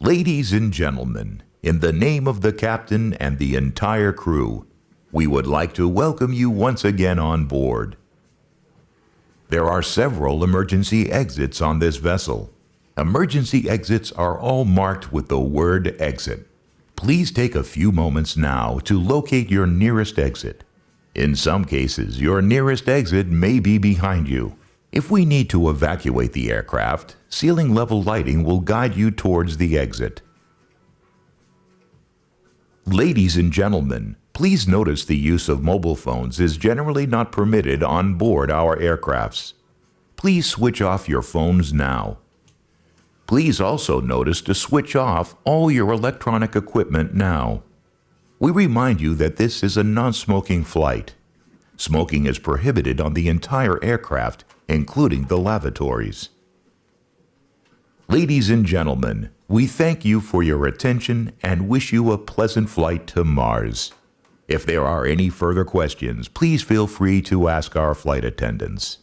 Ladies and gentlemen, in the name of the captain and the entire crew, we would like to welcome you once again on board. There are several emergency exits on this vessel. Emergency exits are all marked with the word exit. Please take a few moments now to locate your nearest exit. In some cases, your nearest exit may be behind you. If we need to evacuate the aircraft, ceiling level lighting will guide you towards the exit. Ladies and gentlemen, please notice the use of mobile phones is generally not permitted on board our aircrafts. Please switch off your phones now. Please also notice to switch off all your electronic equipment now. We remind you that this is a non-smoking flight. Smoking is prohibited on the entire aircraft, including the lavatories. Ladies and gentlemen, we thank you for your attention and wish you a pleasant flight to Mars. If there are any further questions, please feel free to ask our flight attendants.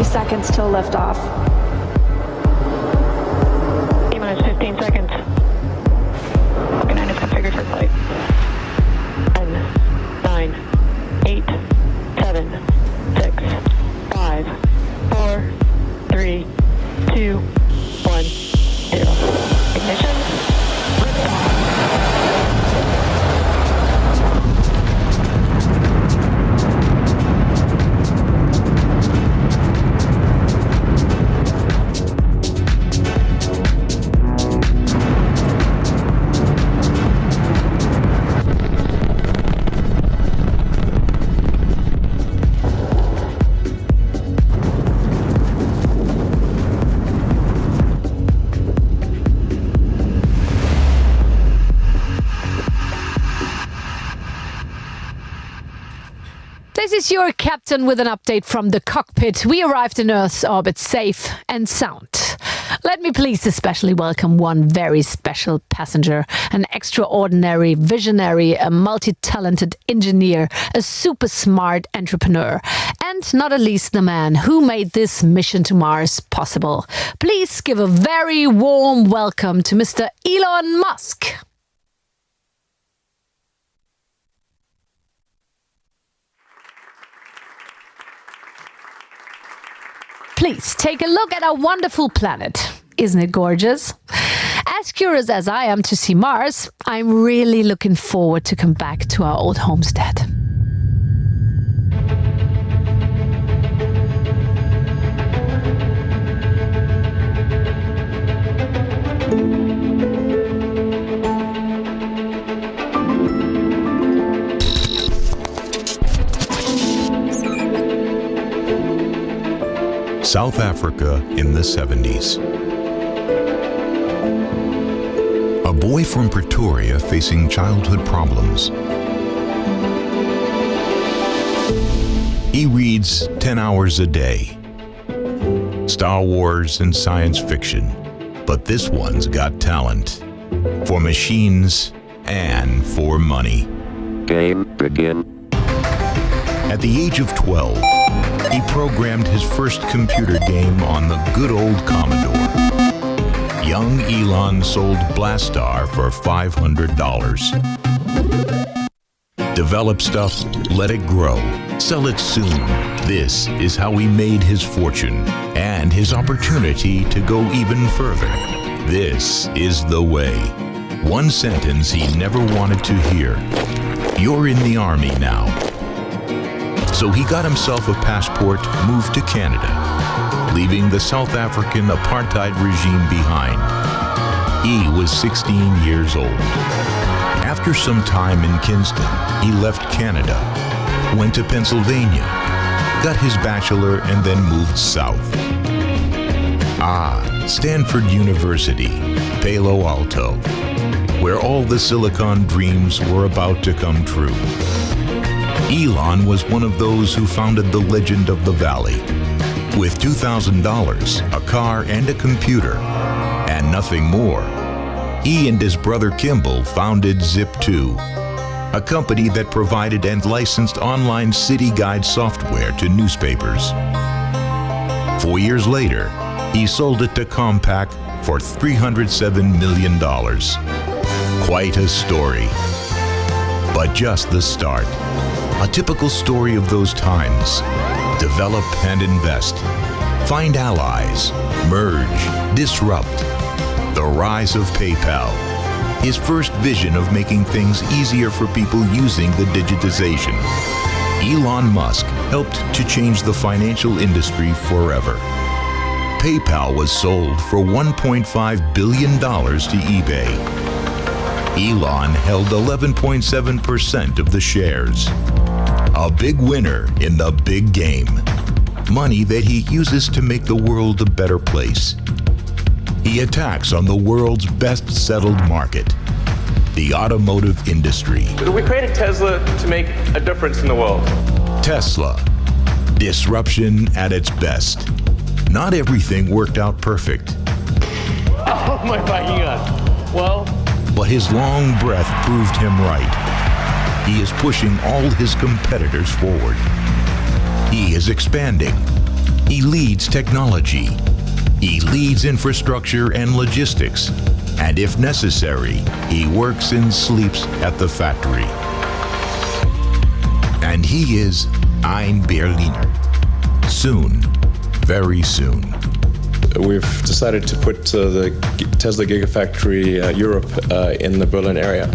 Seconds till liftoff. T-minus 15 seconds. Falcon 9 is configured for flight. 10, 9, 8, 7, 6, 5, 4, 3, 2, 1, 0. Ignition. Liftoff. This is your captain with an update from the cockpit. We arrived in Earth's orbit safe and sound. Let me please especially welcome one very special passenger, an extraordinary visionary, a multi-talented engineer, a super smart entrepreneur, and not at least the man who made this mission to Mars possible. Please give a very warm welcome to Mr. Elon Musk. Please take a look at our wonderful planet. Isn't it gorgeous? As curious as I am to see Mars, I'm really looking forward to come back to our old homestead. South Africa in the 70s. A boy from Pretoria facing childhood problems. He reads 10 hours a day. Star Wars and science fiction. But this one's got talent. For machines and for money. Game begin. At the age of 12, he programmed his first computer game on the good old Commodore. Young Elon sold Blastar for $500. Develop stuff, let it grow, sell it soon. This is how he made his fortune and his opportunity to go even further. This is the way. One sentence he never wanted to hear. You're in the army now. So he got himself a passport, moved to Canada, leaving the South African apartheid regime behind. He was 16 years old. After some time in Kingston, he left Canada, went to Pennsylvania, got his bachelor, and then moved south. Stanford University, Palo Alto, where all the Silicon dreams were about to come true. Elon was one of those who founded the legend of the Valley. With $2,000, a car, and a computer, and nothing more, he and his brother Kimball founded Zip2, a company that provided and licensed online city guide software to newspapers. 4 years later, he sold it to Compaq for $307 million. Quite a story. But just the start. A typical story of those times. Develop and invest. Find allies. Merge. Disrupt. The rise of PayPal. His first vision of making things easier for people using the digitization. Elon Musk helped to change the financial industry forever. PayPal was sold for $1.5 billion to eBay. Elon held 11.7% of the shares. A big winner in the big game. Money that he uses to make the world a better place. He attacks on the world's best settled market, the automotive industry. We created Tesla to make a difference in the world. Tesla. Disruption at its best. Not everything worked out perfect. Oh my fucking God. Well, but his long breath proved him right. He is pushing all his competitors forward. He is expanding. He leads technology. He leads infrastructure and logistics. And if necessary, he works and sleeps at the factory. And he is ein Berliner. Soon, very soon. We've decided to put the Tesla Gigafactory Europe in the Berlin area.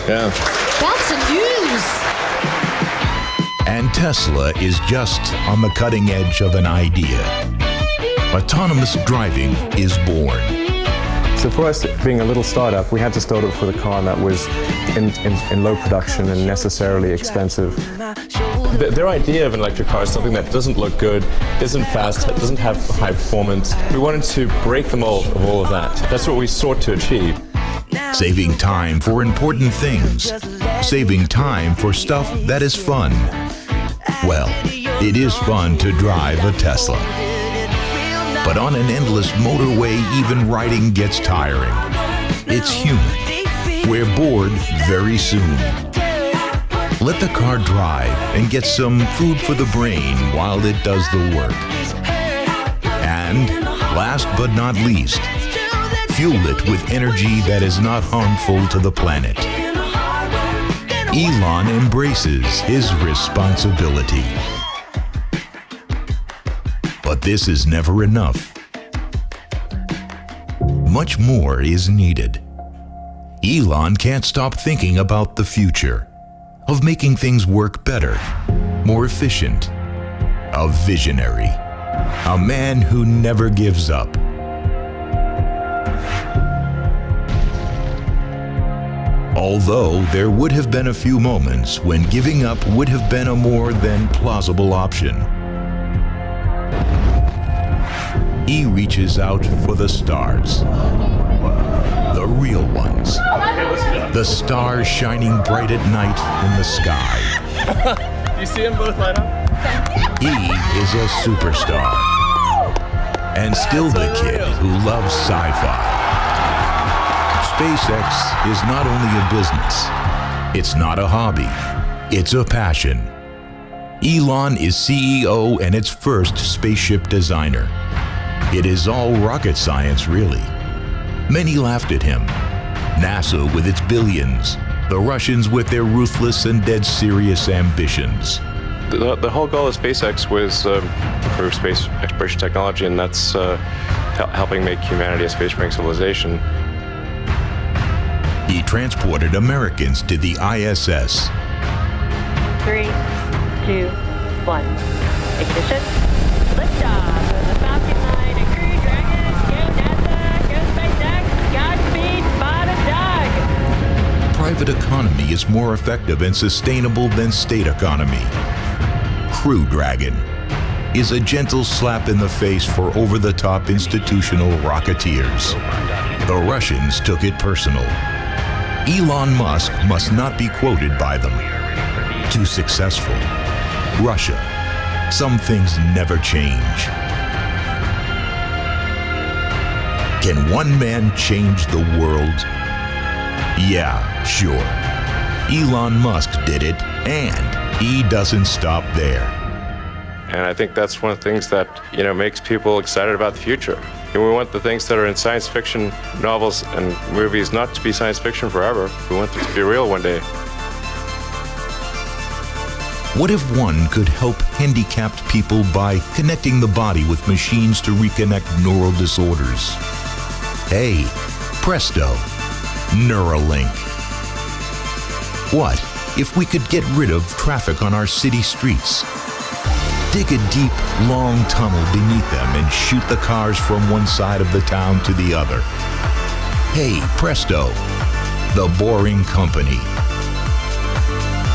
Yeah. That's the news! And Tesla is just on the cutting edge of an idea. Autonomous driving is born. So for us, being a little startup, we had to start off with a car that was in low production and necessarily expensive. Their idea of an electric car is something that doesn't look good, isn't fast, doesn't have high performance. We wanted to break the mold of all of that. That's what we sought to achieve. Saving time for important things. Saving time for stuff that is fun. Well, it is fun to drive a Tesla. But on an endless motorway, even riding gets tiring. It's human. We're bored very soon. Let the car drive and get some food for the brain while it does the work. And last but not least, fuel it with energy that is not harmful to the planet. Elon embraces his responsibility. But this is never enough. Much more is needed. Elon can't stop thinking about the future, of making things work better, more efficient. A visionary. A man who never gives up. Although there would have been a few moments when giving up would have been a more than plausible option. He reaches out for the stars. The real ones. The stars shining bright at night in the sky. You see them both light up? He is a superstar. And still the kid who loves sci-fi. SpaceX is not only a business. It's not a hobby. It's a passion. Elon is CEO and its first spaceship designer. It is all rocket science, really. Many laughed at him. NASA with its billions. The Russians with their ruthless and dead serious ambitions. The whole goal of SpaceX was improve space exploration technology, and that's helping make humanity a space-faring civilization. He transported Americans to the ISS. 3, 2, 1. Ignition. Liftoff of the Falcon 9 and Crew Dragon. Go NASA. Go SpaceX. Godspeed, Spotted Dog. Private economy is more effective and sustainable than state economy. Crew Dragon is a gentle slap in the face for over-the-top institutional rocketeers. The Russians took it personal. Elon Musk must not be quoted by them. Too successful. Russia. Some things never change. Can one man change the world? Yeah, sure. Elon Musk did it, and he doesn't stop there. And I think that's one of the things that, makes people excited about the future. And we want the things that are in science fiction novels and movies not to be science fiction forever. We want them to be real one day. What if one could help handicapped people by connecting the body with machines to reconnect neural disorders? Hey, presto, Neuralink. What if we could get rid of traffic on our city streets? Dig a deep, long tunnel beneath them and shoot the cars from one side of the town to the other. Hey, presto, the Boring Company.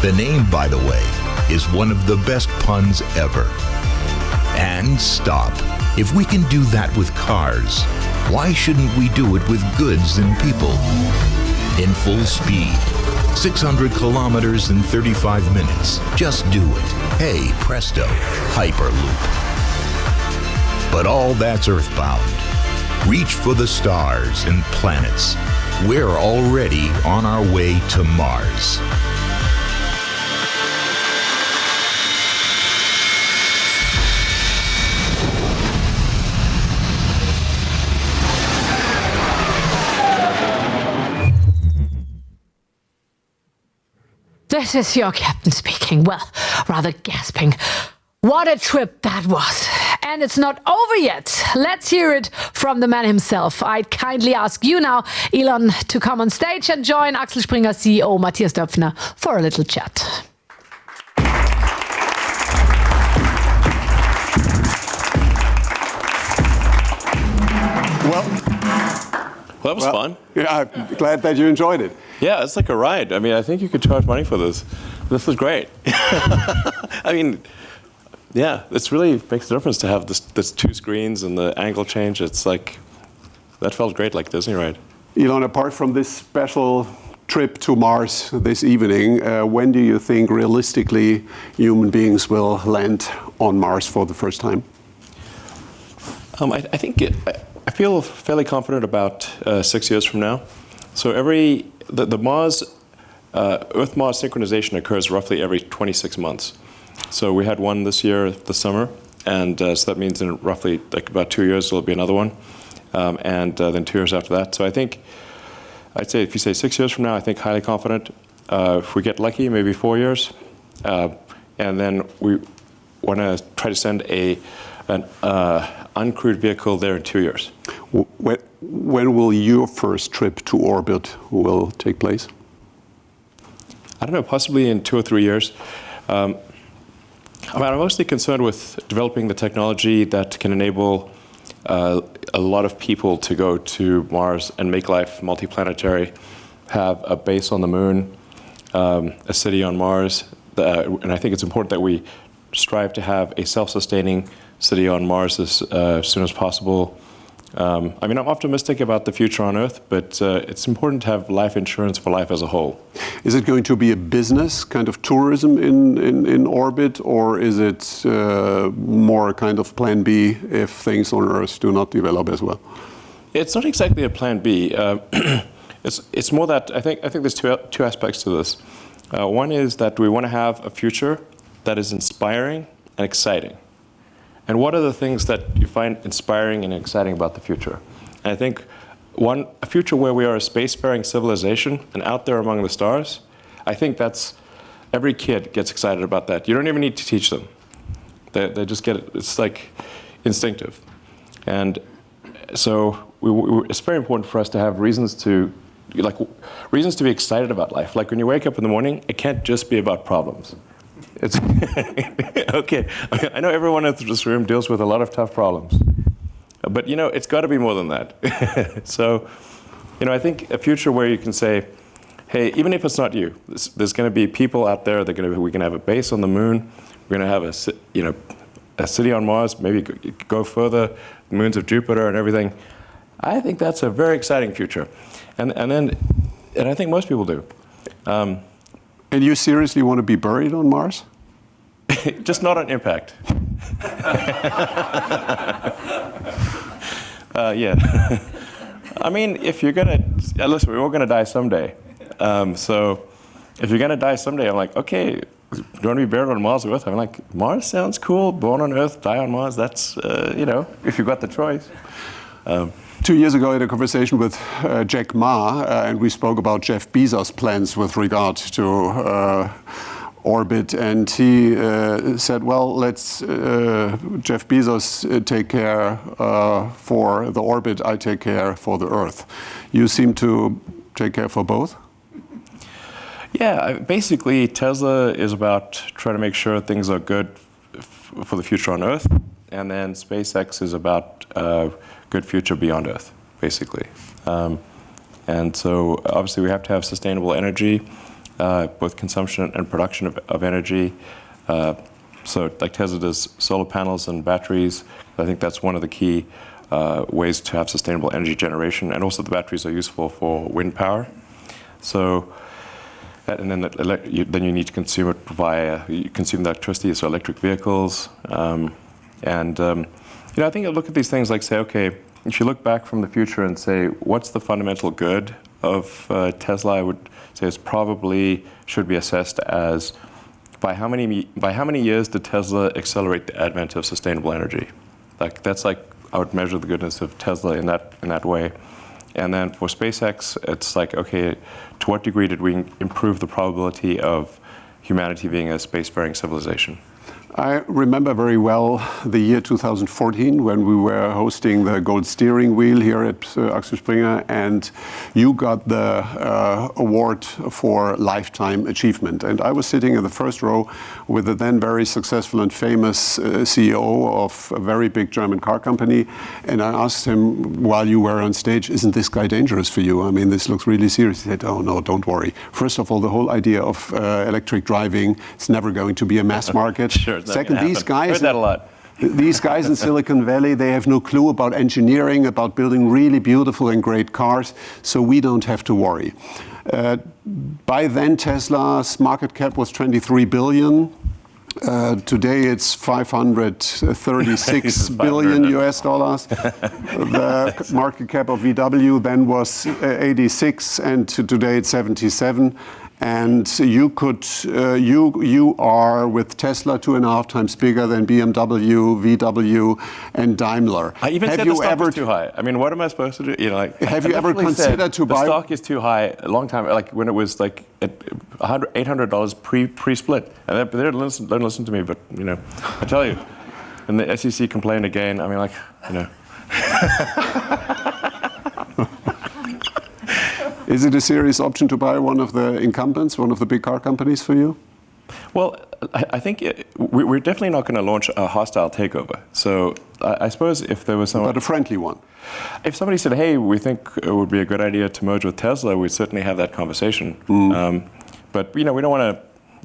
The name, by the way, is one of the best puns ever. And stop. If we can do that with cars, why shouldn't we do it with goods and people? In full speed. 600 kilometers in 35 minutes. Just do it. Hey, presto, Hyperloop. But all that's earthbound. Reach for the stars and planets. We're already on our way to Mars. This is your captain speaking. Well, rather gasping. What a trip that was. And it's not over yet. Let's hear it from the man himself. I'd kindly ask you now, Elon, to come on stage and join Axel Springer CEO Matthias Döpfner for a little chat. Well, that was fun. Yeah, I'm glad that you enjoyed it. Yeah, it's like a ride. I mean, I think you could charge money for this. This was great. I mean, yeah, it really makes a difference to have this two screens and the angle change. It's like, that felt great, like Disney ride. Elon, apart from this special trip to Mars this evening, when do you think realistically human beings will land on Mars for the first time? I feel fairly confident about 6 years from now. So the Mars, Earth-Mars synchronization occurs roughly every 26 months. So we had one this year, this summer, and so that means in roughly like about 2 years there'll be another one, and then 2 years after that. So I'd say if you say 6 years from now, I think highly confident. If we get lucky, maybe 4 years, and then we want to try to send an uncrewed vehicle there in 2 years. When will your first trip to orbit will take place? I don't know, possibly in 2 or 3 years. I'm mostly concerned with developing the technology that can enable a lot of people to go to Mars and make life multiplanetary, have a base on the moon, a city on Mars. And I think it's important that we strive to have a self-sustaining city on Mars as soon as possible. I'm optimistic about the future on Earth, but it's important to have life insurance for life as a whole. Is it going to be a business kind of tourism in orbit, or is it more kind of plan B if things on Earth do not develop as well? It's not exactly a plan B. It's more that I think there's two aspects to this. One is that we want to have a future that is inspiring and exciting. And what are the things that you find inspiring and exciting about the future? And I think a future where we are a spacefaring civilization and out there among the stars, I think every kid gets excited about that. You don't even need to teach them. They just get it. It's like instinctive. And so it's very important for us to have reasons to be excited about life. Like when you wake up in the morning, it can't just be about problems. It's okay. I know everyone in this room deals with a lot of tough problems, but it's got to be more than that. So, I think a future where you can say, hey, even if it's not you, there's going to be people out there. We can have a base on the moon. We're going to have a city on Mars. Maybe go further, moons of Jupiter and everything. I think that's a very exciting future, and I think most people do. And you seriously want to be buried on Mars? Just not on impact. Yeah. If you're going to... Listen, we're all going to die someday. So if you're going to die someday, I'm like, okay, do you want to be buried on Mars or Earth? I'm like, Mars sounds cool. Born on Earth, die on Mars. That's, if you've got the choice. 2 years ago, I had a conversation with Jack Ma, and we spoke about Jeff Bezos' plans with regard to orbit. And he said, well, let's Jeff Bezos take care for the orbit, I take care for the Earth. You seem to take care for both? Yeah, basically, Tesla is about trying to make sure things are good for the future on Earth. And then SpaceX is about good future beyond Earth, basically. And so obviously we have to have sustainable energy, both consumption and production of energy. So like Tesla does solar panels and batteries. I think that's one of the key ways to have sustainable energy generation. And also the batteries are useful for wind power. So, and then you need to consume it you consume the electricity, so electric vehicles. I think I look at these things like say, okay, if you look back from the future and say, what's the fundamental good of Tesla? I would say it's probably should be assessed as by how many years did Tesla accelerate the advent of sustainable energy? I would measure the goodness of Tesla in that way. And then for SpaceX, it's like, okay, to what degree did we improve the probability of humanity being a spacefaring civilization? I remember very well the year 2014 when we were hosting the Gold Steering Wheel here at Axel Springer, and you got the award for Lifetime Achievement. And I was sitting in the first row with the then very successful and famous CEO of a very big German car company. And I asked him, while you were on stage, isn't this guy dangerous for you? I mean, this looks really serious. He said, oh, no, don't worry. First of all, the whole idea of electric driving is never going to be a mass market. Sure. Second, these guys, heard that a lot. These guys in Silicon Valley, they have no clue about engineering, about building really beautiful and great cars, so we don't have to worry. By then, Tesla's market cap was 23 billion. Today it's 536 billion US dollars. The market cap of VW then was 86, and today it's 77. And you are with Tesla 2.5 times bigger than BMW, VW, and Daimler. I even said the stock is too high. I mean, what am I supposed to do? You know, like, have you ever considered to buy? The stock is too high a long time, like when it was like at $800 pre-split. And they don't listen to me, but you know, I tell you, and the SEC complained again. I mean, like, you know. Is it a serious option to buy one of the incumbents, one of the big car companies for you? Well, I think we're definitely not going to launch a hostile takeover. So I suppose if there was someone... But a friendly one. If somebody said, hey, we think it would be a good idea to merge with Tesla, we'd certainly have that conversation. But, you know, we don't want to,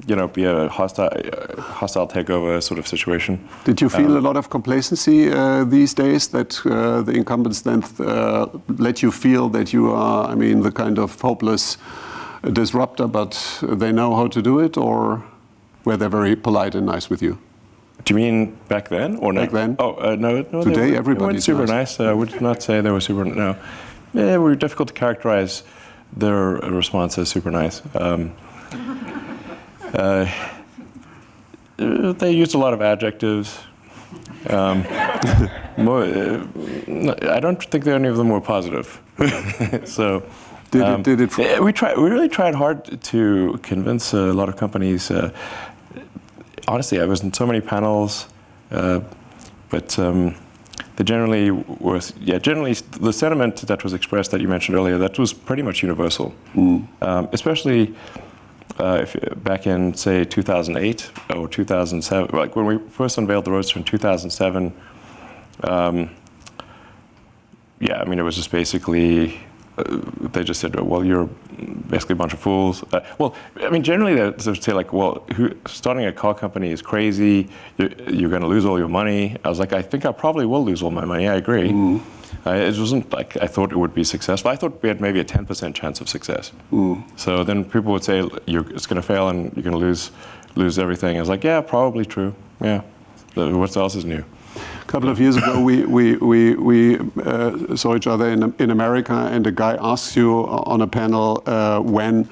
you know, be a hostile takeover sort of situation. Did you feel a lot of complacency these days that the incumbents then let you feel that you are, I mean, the kind of hopeless disruptor, but they know how to do it, or were they very polite and nice with you? Do you mean back then or no? Back then? Oh, no. Today everybody's super nice. I would not say they were super, no. Yeah, we were difficult to characterize their response as super nice. They used a lot of adjectives. I don't think any of them were positive. So, we really tried hard to convince a lot of companies. Honestly, I was in so many panels, but generally the sentiment that was expressed that you mentioned earlier, that was pretty much universal, especially. Back in, say, 2008 or 2007, like when we first unveiled the Roadster in 2007, yeah, I mean, it was just basically, they just said, well, you're basically a bunch of fools. Well, I mean, generally they would say, like, well, starting a car company is crazy, you're going to lose all your money. I was like, I think I probably will lose all my money, I agree. It wasn't like I thought it would be successful. I thought we had maybe a 10% chance of success. So then people would say, it's going to fail and you're going to lose everything. I was like, yeah, probably true. Yeah. What else is new? A couple of years ago, we saw each other in America, and a guy asks you on a panel when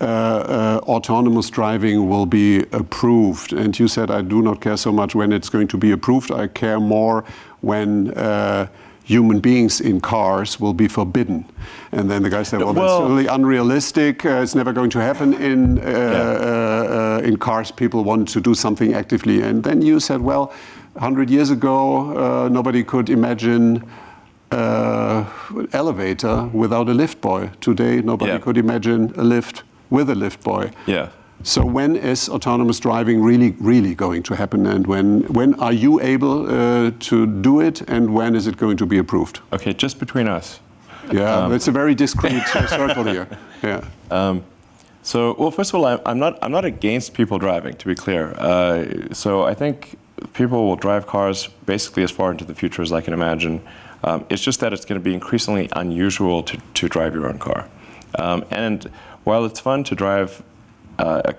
autonomous driving will be approved. And you said, I do not care so much when it's going to be approved. I care more when human beings in cars will be forbidden. And then the guy said, well, that's totally unrealistic. It's never going to happen in cars. People want to do something actively. And then you said, well, 100 years ago, nobody could imagine elevator without a lift boy. Today, nobody could imagine a lift with a lift boy. Yeah. So when is autonomous driving really going to happen, and when are you able to do it, and when is it going to be approved? Okay, just between us. Yeah, it's a very discreet circle here. Yeah. So, well, first of all, I'm not against people driving, to be clear. So I think people will drive cars basically as far into the future as I can imagine. It's just that it's going to be increasingly unusual to drive your own car. And while it's fun to drive a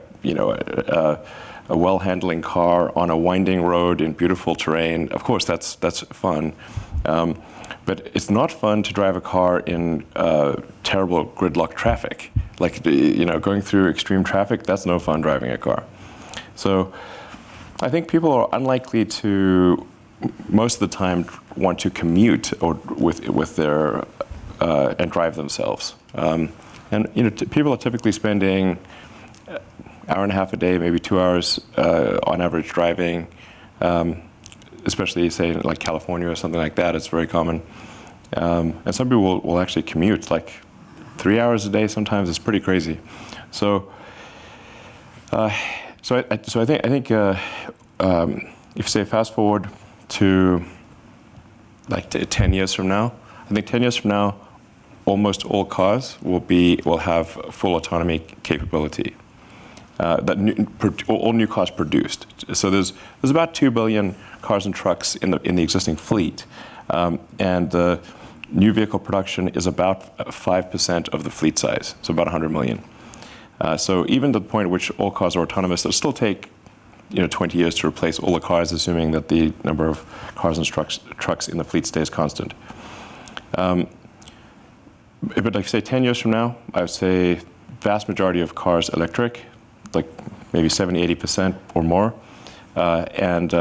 well-handling car on a winding road in beautiful terrain, of course that's fun. But it's not fun to drive a car in terrible gridlock traffic. Like, going through extreme traffic, that's no fun driving a car. So I think people are unlikely to, most of the time, want to commute or with their and drive themselves. And people are typically spending hour and a half a day, maybe 2 hours on average driving, especially say like California or something like that. It's very common. And some people will actually commute like 3 hours a day sometimes. It's pretty crazy. So I think if you say fast forward to like 10 years from now, I think 10 years from now, almost all cars will have full autonomy capability. all new cars produced. So there's about 2 billion cars and trucks in the existing fleet, and the new vehicle production is about 5% of the fleet size, so about 100 million. So even to the point at which all cars are autonomous, it'll still take 20 years to replace all the cars, assuming that the number of cars and trucks in the fleet stays constant. But like say 10 years from now, I would say vast majority of cars electric, like maybe 70-80% or more, and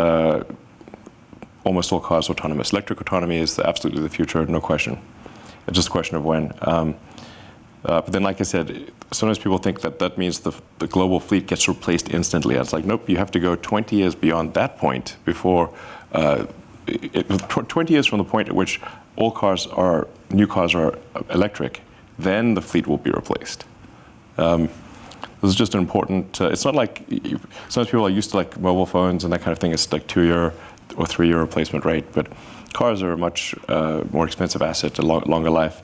almost all cars autonomous. Electric autonomy is absolutely the future, no question. It's just a question of when. But then, like I said, sometimes people think that means the global fleet gets replaced instantly. It's like, nope, you have to go 20 years beyond that point before, 20 years from the point at which all new cars are electric, then the fleet will be replaced. This is just an important, it's not like, sometimes people are used to like mobile phones and that kind of thing. It's like 2-year or 3-year replacement rate, but cars are a much more expensive asset, a longer life.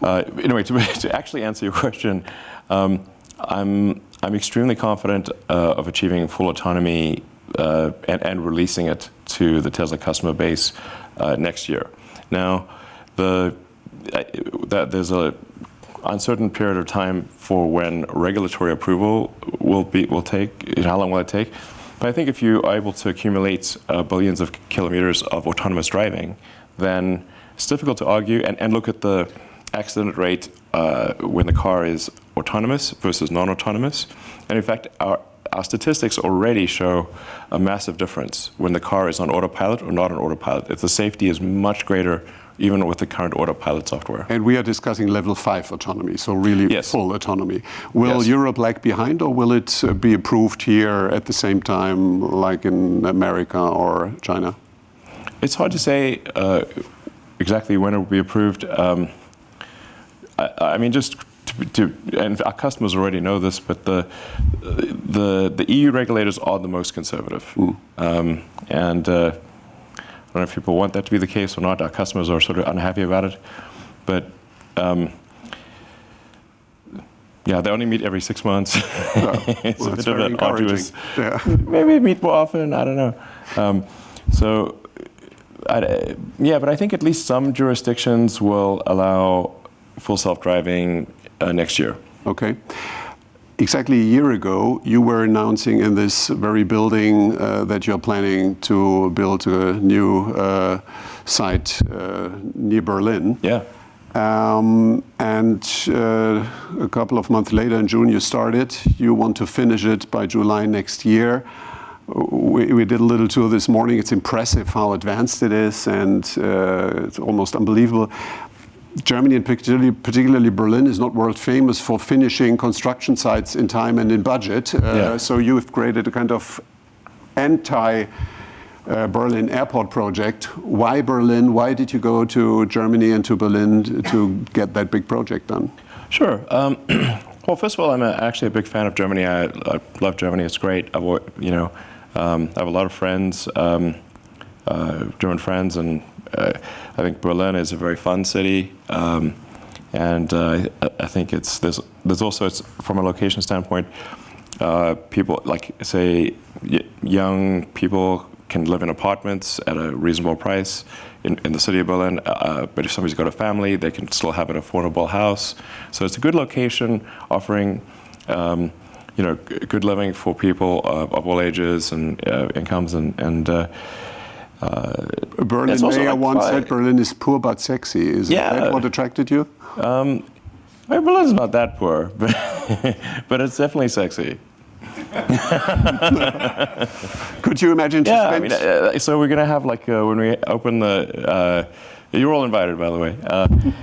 Anyway, to actually answer your question, I'm extremely confident of achieving full autonomy and releasing it to the Tesla customer base next year. Now, there's a uncertain period of time for when regulatory approval will take. How long will it take? But I think if you are able to accumulate billions of kilometers of autonomous driving, then it's difficult to argue and look at the accident rate when the car is autonomous versus non-autonomous. And in fact, our statistics already show a massive difference when the car is on autopilot or not on autopilot. If the safety is much greater even with the current autopilot software. And we are discussing level 5 autonomy, so really full autonomy. Will Europe lag behind, or will it be approved here at the same time like in America or China? It's hard to say exactly when it will be approved. I mean, just and our customers already know this, but the EU regulators are the most conservative. And I don't know if people want that to be the case or not. Our customers are sort of unhappy about it. But yeah, they only meet every 6 months. It's a bit of an arduous. Yeah. Maybe meet more often, I don't know. But I think at least some jurisdictions will allow full self-driving next year. Okay. Exactly a year ago, you were announcing in this very building that you're planning to build a new site near Berlin. Yeah. And a couple of months later, in June, you started. You want to finish it by July next year. We did a little tour this morning. It's impressive how advanced it is, and it's almost unbelievable. Germany, and particularly Berlin, is not world famous for finishing construction sites in time and in budget. So you've created a kind of anti-Berlin airport project. Why Berlin? Why did you go to Germany and to Berlin to get that big project done? Sure. Well, first of all, I'm actually a big fan of Germany. I love Germany. It's great. I have a lot of friends, German friends, and I think Berlin is a very fun city, and I think there's also, from a location standpoint, people like, say, young people can live in apartments at a reasonable price in the city of Berlin, but if somebody's got a family, they can still have an affordable house. So it's a good location, offering good living for people of all ages and incomes, and Berlin mayor once said Berlin is poor but sexy. Is that what attracted you? Berlin's not that poor, but it's definitely sexy. Could you imagine to spend? So we're gonna have when we open the. You're all invited, by the way.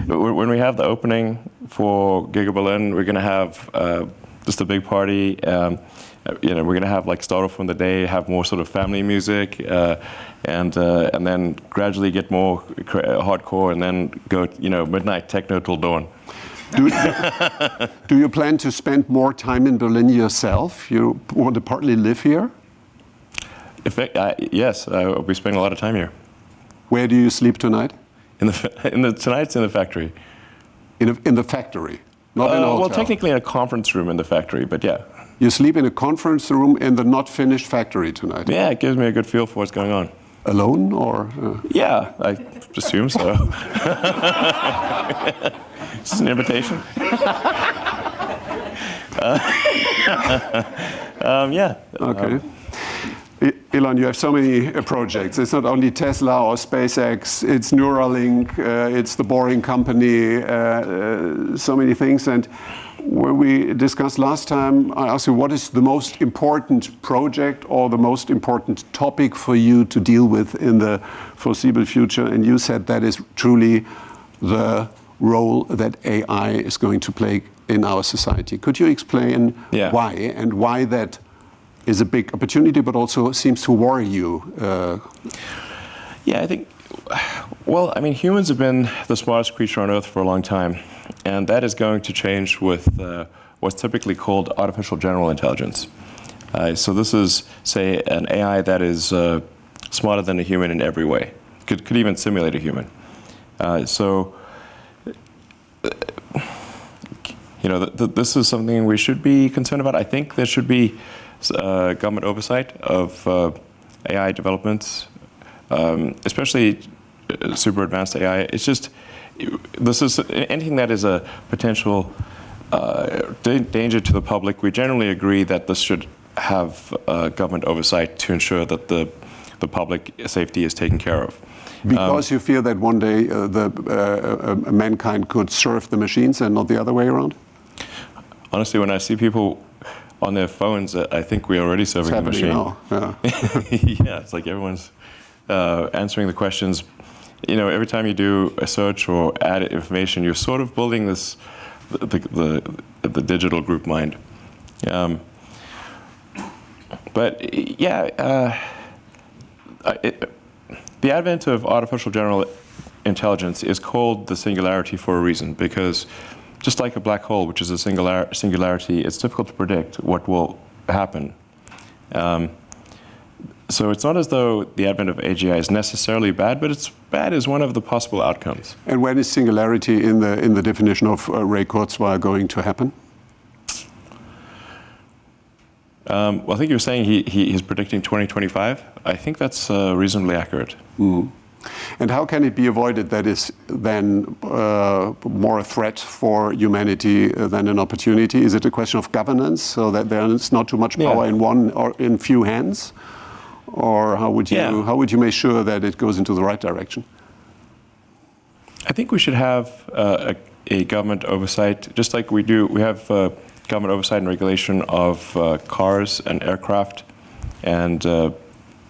When we have the opening for Giga Berlin, we're gonna have just a big party. We're gonna have start off from the day, have more sort of family music, and then gradually get more hardcore, and then go midnight techno till dawn. Do you plan to spend more time in Berlin yourself? You want to partly live here? Yes, I'll be spending a lot of time here. Where do you sleep tonight? Tonight's in the factory. In the factory, not in a hotel. Well, technically in a conference room in the factory, but yeah. You sleep in a conference room in the not finished factory tonight. Yeah, it gives me a good feel for what's going on. Alone or? Yeah, I assume so. Is this an invitation? Yeah. Okay. Elon, you have so many projects. It's not only Tesla or SpaceX, it's Neuralink, it's the Boring Company, so many things. And when we discussed last time, I asked you what is the most important project or the most important topic for you to deal with in the foreseeable future. And you said that is truly the role that AI is going to play in our society. Could you explain why and why that is a big opportunity, but also seems to worry you? Yeah, I think, well, I mean, humans have been the smartest creature on Earth for a long time, and that is going to change with what's typically called artificial general intelligence. So this is, say, an AI that is smarter than a human in every way, could even simulate a human. This is something we should be concerned about. I think there should be government oversight of AI developments, especially super advanced AI. It's just, this is anything that is a potential danger to the public. We generally agree that this should have government oversight to ensure that the public safety is taken care of. Because you fear that one day mankind could serve the machines and not the other way around? Honestly, when I see people on their phones, I think we're already serving the machine. Now. Yeah. Yeah, it's like everyone's answering the questions. You know, every time you do a search or add information, you're sort of building this, the digital group mind. The advent of artificial general intelligence is called the singularity for a reason, because just like a black hole, which is a singularity, it's difficult to predict what will happen. So it's not as though the advent of AGI is necessarily bad, but it's bad as one of the possible outcomes. And when is singularity in the definition of Ray Kurzweil going to happen? Well, I think you were saying he's predicting 2025. I think that's reasonably accurate. Mm. And how can it be avoided that is then more a threat for humanity than an opportunity? Is it a question of governance, so that there is not too much power in one or in few hands? Or how would you make sure that it goes into the right direction? I think we should have a government oversight, just like we do. We have government oversight and regulation of cars and aircraft and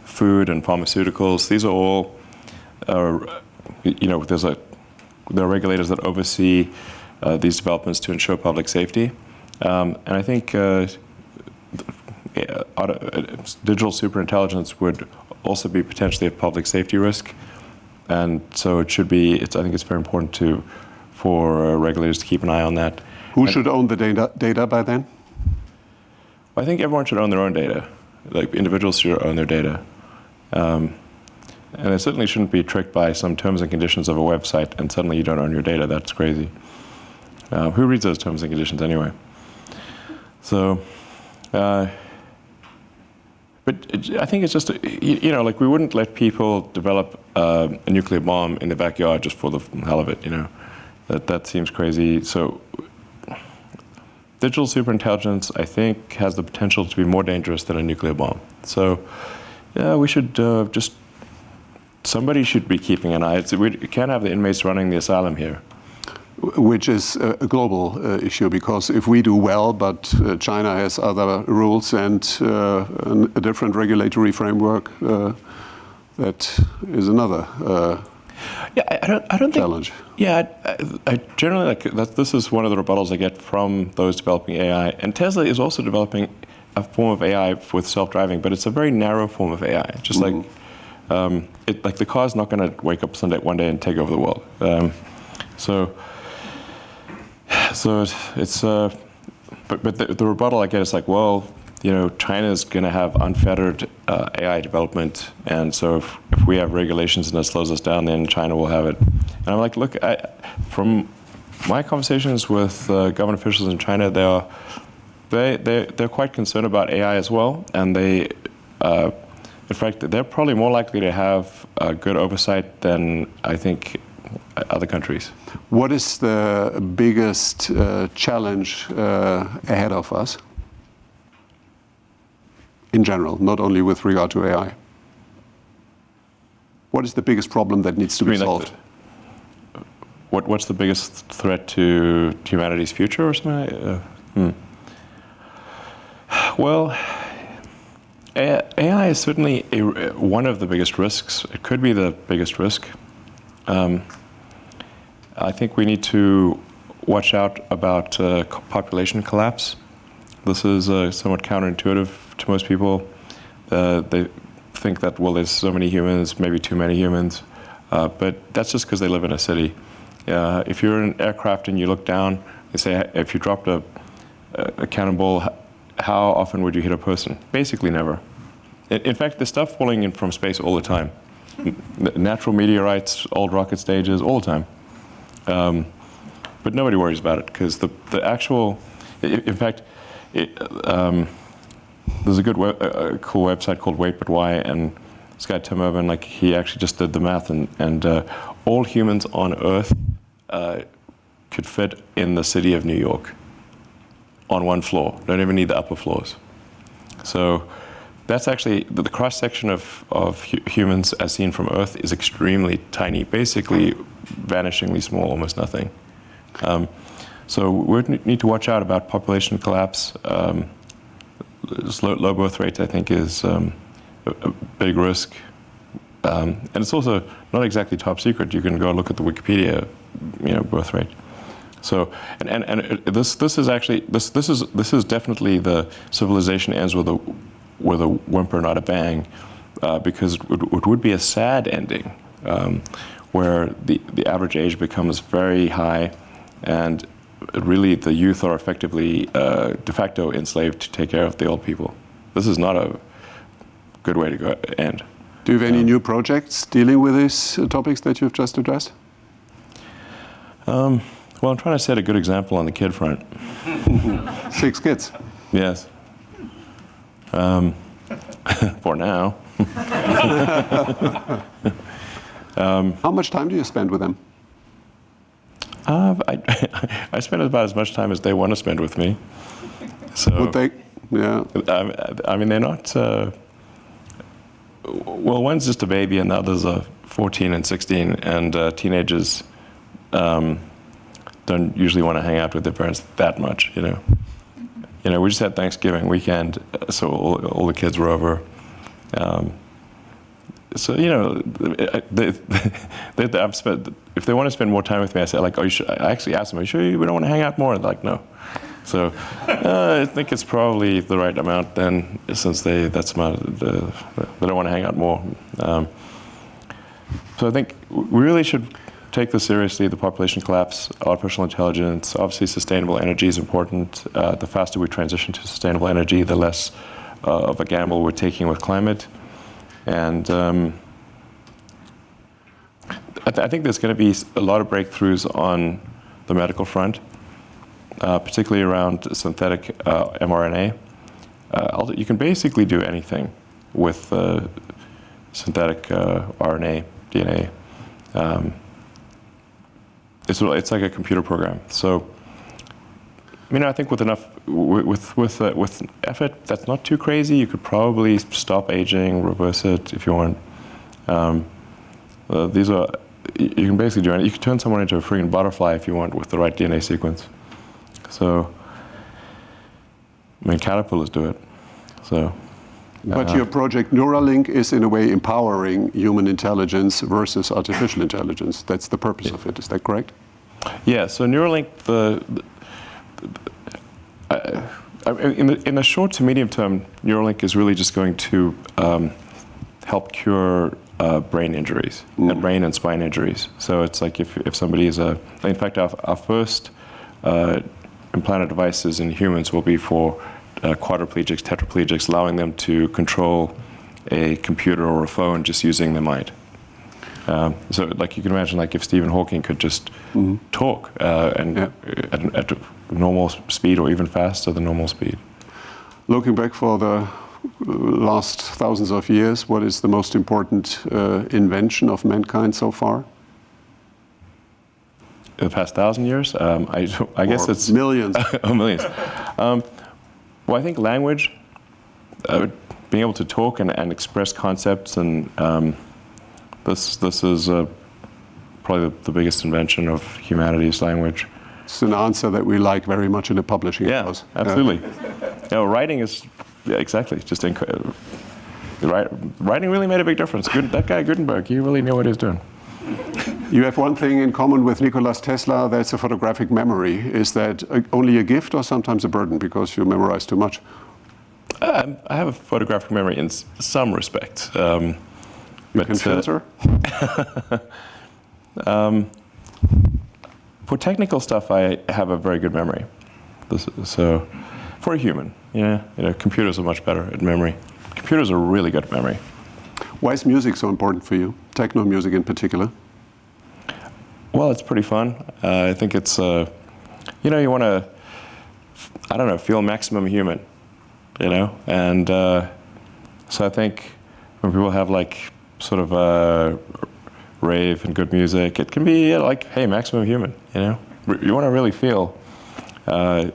food and pharmaceuticals. These are all, there are regulators that oversee these developments to ensure public safety. And I think digital superintelligence would also be potentially a public safety risk. And so it should be, I think it's very important for regulators to keep an eye on that. Who should own the data by then? I think everyone should own their own data. Like individuals should own their data. And it certainly shouldn't be tricked by some terms and conditions of a website and suddenly you don't own your data. That's crazy. Who reads those terms and conditions anyway? So, but I think it's just, like we wouldn't let people develop a nuclear bomb in the backyard just for the hell of it, That seems crazy. So digital superintelligence, I think, has the potential to be more dangerous than a nuclear bomb. So, we should somebody should be keeping an eye. We can't have the inmates running the asylum here. Which is a global issue, because if we do well, but China has other rules and a different regulatory framework, that is another I don't challenge. I generally like that. This is one of the rebuttals I get from those developing AI. And Tesla is also developing a form of AI with self-driving, but it's a very narrow form of AI. Just like the car's not going to wake up one day and take over the world. So it's but the rebuttal I get is like, well, China's going to have unfettered AI development, and so if we have regulations and that slows us down, then China will have it. And I'm like, look, from my conversations with government officials in China, they're quite concerned about AI as well, and they, in fact, they're probably more likely to have good oversight than I think other countries. What is the biggest challenge ahead of us in general, not only with regard to AI? What is the biggest problem that needs to be solved? What's the biggest threat to humanity's future or something? Well, AI is certainly one of the biggest risks. It could be the biggest risk. I think we need to watch out about population collapse. This is somewhat counterintuitive to most people. They think that, well, there's so many humans, maybe too many humans, but that's just because they live in a city. If you're in an aircraft and you look down, they say, if you dropped a cannonball, how often would you hit a person? Basically never. In fact, there's stuff falling in from space all the time. Natural meteorites, old rocket stages, all the time. But nobody worries about it because the actual, in fact, there's a good cool website called Wait But Why, and this guy Tim Urban, like, he actually just did the math, and all humans on Earth could fit in the city of New York on one floor. Don't even need the upper floors. So that's actually, the cross-section of humans as seen from Earth is extremely tiny, basically vanishingly small, almost nothing. So we need to watch out about population collapse. Low birth rate, I think, is a big risk. And it's also not exactly top secret. You can go look at the Wikipedia, birth rate. So, and this is actually this is definitely the civilization ends with a whimper, not a bang, because it would be a sad ending, where the average age becomes very high, and really the youth are effectively de facto enslaved to take care of the old people. This is not a good way to end. Do you have any new projects dealing with these topics that you've just addressed? Well, I'm trying to set a good example on the kid front. 6 kids. Yes. For now. How much time do you spend with them? I spend about as much time as they want to spend with me. So, would they? Yeah. I mean, they're not. Well, one's just a baby, and the others are 14 and 16, and teenagers don't usually want to hang out with their parents that much. We just had Thanksgiving weekend, so all the kids were over. So if they want to spend more time with me, I say, like, I actually ask them, are you sure we don't want to hang out more? And they're like, no. So I think it's probably the right amount then, since they don't want to hang out more. So I think we really should take this seriously, the population collapse, artificial intelligence. Obviously, sustainable energy is important. The faster we transition to sustainable energy, the less of a gamble we're taking with climate. And I think there's going to be a lot of breakthroughs on the medical front, particularly around synthetic mRNA. You can basically do anything with synthetic RNA, DNA. It's like a computer program. So, I think with effort, that's not too crazy. You could probably stop aging, reverse it if you want. You can basically do anything. You can turn someone into a freaking butterfly if you want with the right DNA sequence. So, caterpillars do it. So. But your project Neuralink is in a way empowering human intelligence versus artificial intelligence. That's the purpose of it. Is that correct? Yeah. So Neuralink, in the short to medium term, Neuralink is really just going to help cure brain injuries, and brain and spine injuries. So it's like if somebody is in fact, our first implanted devices in humans will be for quadriplegics, tetraplegics, allowing them to control a computer or a phone just using their mind. So, like, you can imagine, like, if Stephen Hawking could just talk at normal speed or even faster than normal speed. Looking back for the last thousands of years, what is the most important invention of mankind so far? The past 1,000 years? I guess it's millions. Oh, millions. Well, I think language, being able to talk and express concepts, and this is probably the biggest invention of humanity's language. It's an answer that we like very much in the publishing house. Absolutely. Writing is exactly just incredible. Writing really made a big difference. That guy Gutenberg, he really knew what he was doing. You have one thing in common with Nikola Tesla, that's a photographic memory. Is that only a gift or sometimes a burden because you memorize too much? I have a photographic memory in some respect. You can filter? For technical stuff, I have a very good memory. So, for a human, computers are much better at memory. Computers are really good at memory. Why is music so important for you? Techno music in particular? Well, it's pretty fun. I think it's, you want to, feel maximum human, And so I think when people have like sort of a rave and good music, it can be like, hey, maximum human, You want to really feel, it's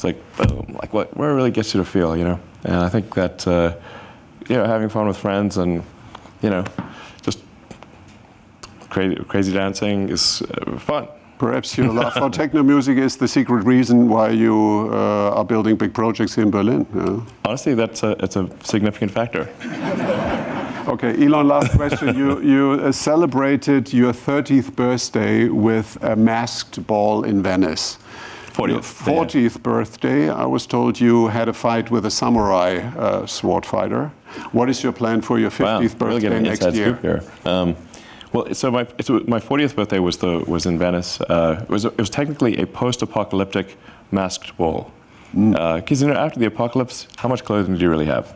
like, boom, like what really gets you to feel, And I think that, having fun with friends and, just crazy dancing is fun. Perhaps your love for techno music is the secret reason why you are building big projects in Berlin. Honestly, it's a significant factor. Okay, Elon, last question. You celebrated your 30th birthday with a masked ball in Venice. 40th birthday, I was told you had a fight with a samurai sword fighter. What is your plan for your 50th birthday next year? Well, so my 40th birthday was in Venice. It was technically a post-apocalyptic masked ball. Because after the apocalypse, how much clothing do you really have?